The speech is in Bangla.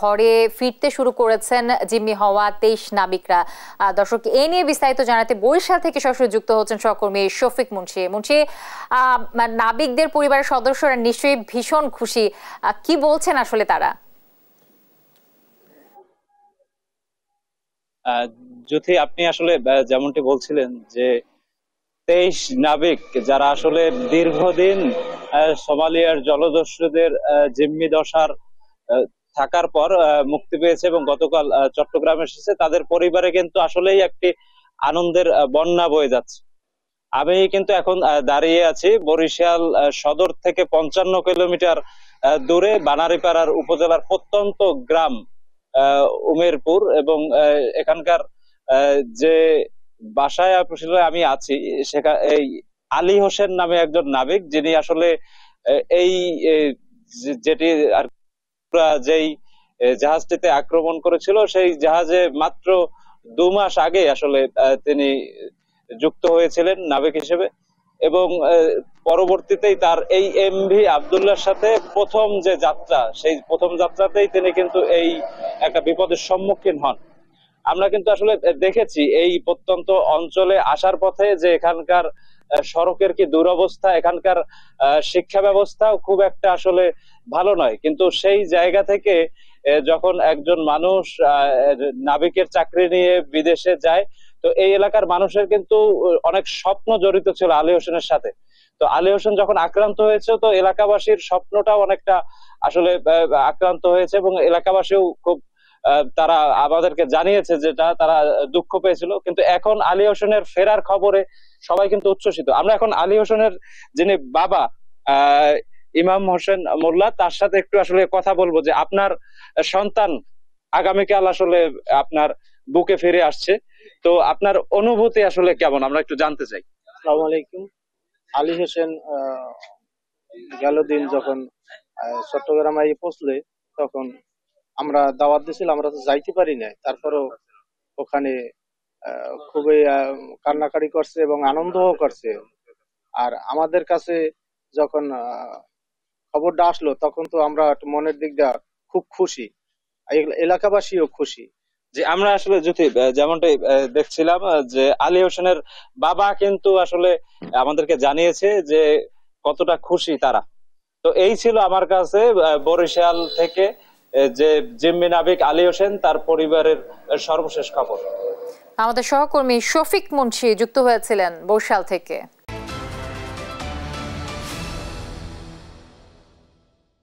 ঘরে ফিরতে শুরু করেছেন জিম্মি হওয়া 23 নাবিকরা। দর্শক, এ নিয়ে বিস্তারিত জানাতে বরিশাল থেকে সরাসরি যুক্ত হচ্ছেন সহকর্মী শফিক মুন্সি। নাবিকদের পরিবারের সদস্যরা নিশ্চয়ই ভীষণ খুশি, কি বলছেন আসলে তারা? জ্যোতি, আপনি আসলে যেমনটি বলছিলেন যে 23 নাবিক যারা আসলে দীর্ঘদিন সোমালিয়ার জলদস্যুদের জিম্মি দশার থাকার পর মুক্তি পেয়েছে এবং গতকাল চট্টগ্রামে এসেছে, তাদের পরিবারে কিন্তু আসলেই একটি আনন্দের বন্যা বয়ে যাচ্ছে। আমি কিন্তু এখন দাঁড়িয়ে আছি বরিশাল সদর থেকে 55 কিলোমিটার দূরে বানারীপাড়ার উপজেলার প্রত্যন্ত গ্রাম উমেরপুর, এবং এখানকার যে বাসায় আমি আছি সেখানে এই আলী হোসেন নামে একজন নাবিক, যিনি আসলে এই যেটি আর যেই জাহাজটিতে আক্রমণ করেছিল সেই জাহাজে মাত্র 2 মাস আগে আসলে তিনি যুক্ত হয়েছিলেন নাবিক হিসেবে, এবং পরবর্তীতেই তার এই এমভি আব্দুল্লাহর সাথে প্রথম যে যাত্রা, সেই প্রথম যাত্রাতেই তিনি কিন্তু এই একটা বিপদের সম্মুখীন হন। আমরা কিন্তু আসলে দেখেছি এই প্রত্যন্ত অঞ্চলে আসার পথে যে এখানকার সড়কের কি দুরবস্থা, এখানকার শিক্ষা ব্যবস্থাও খুব একটা আসলে ভালো নয়, কিন্তু সেই জায়গা থেকে যখন একজন মানুষ নাবিকের চাকরি নিয়ে বিদেশে যায়, তো এই এলাকার মানুষের কিন্তু অনেক স্বপ্ন জড়িত ছিল আলী হোসেনের সাথে। তো আলী হোসেন যখন আক্রান্ত হয়েছে, তো এলাকাবাসীর স্বপ্নটাও অনেকটা আসলে আক্রান্ত হয়েছে, এবং এলাকাবাসীও খুব তারা আমাদেরকে জানিয়েছে যেটা তারা দুঃখ পেয়েছিল। কিন্তু এখন আলী হোসেনের ফেরার খবরে সবাই কিন্তু উচ্ছ্বসিত। আমরা এখন আলী হোসেনের যিনি বাবা ইমাম হোসেন মোল্লা, তার সাথে একটু আসলে কথা বলবো যে আপনার সন্তান আগামীকাল আসলে আপনার বুকে ফিরে আসছে, তো আপনার অনুভূতি আসলে কেমন আমরা একটু জানতে চাই। আসসালামু আলাইকুম। আলী হোসেন গেল দিন যখন চট্টগ্রামে পৌঁছলে, তখন আমরা দাওয়াত দিয়েছিলাম, আমরা তো যাইতে পারি না, তারপরেও ওখানে খুবই কান্নাকাটি করছে এবং আনন্দও করছে। আর আমাদের কাছে যখন খবরটা আসলো, তখন তো আমরা মনের দিক দিয়ে খুব খুশি, এলাকাবাসীও খুশি। যে আমরা আসলে যদি যেমনটাই দেখছিলাম যে আলী হোসেনের বাবা কিন্তু আসলে আমাদেরকে জানিয়েছে যে কতটা খুশি তারা। তো এই ছিল আমার কাছে বরিশাল থেকে যে জিম্মি নাবিক আলী হোসেন তার পরিবারের সর্বশেষ খবর। আমাদের সহকর্মী শফিক মুন্সি যুক্ত হয়েছিলেন বরিশাল থেকে।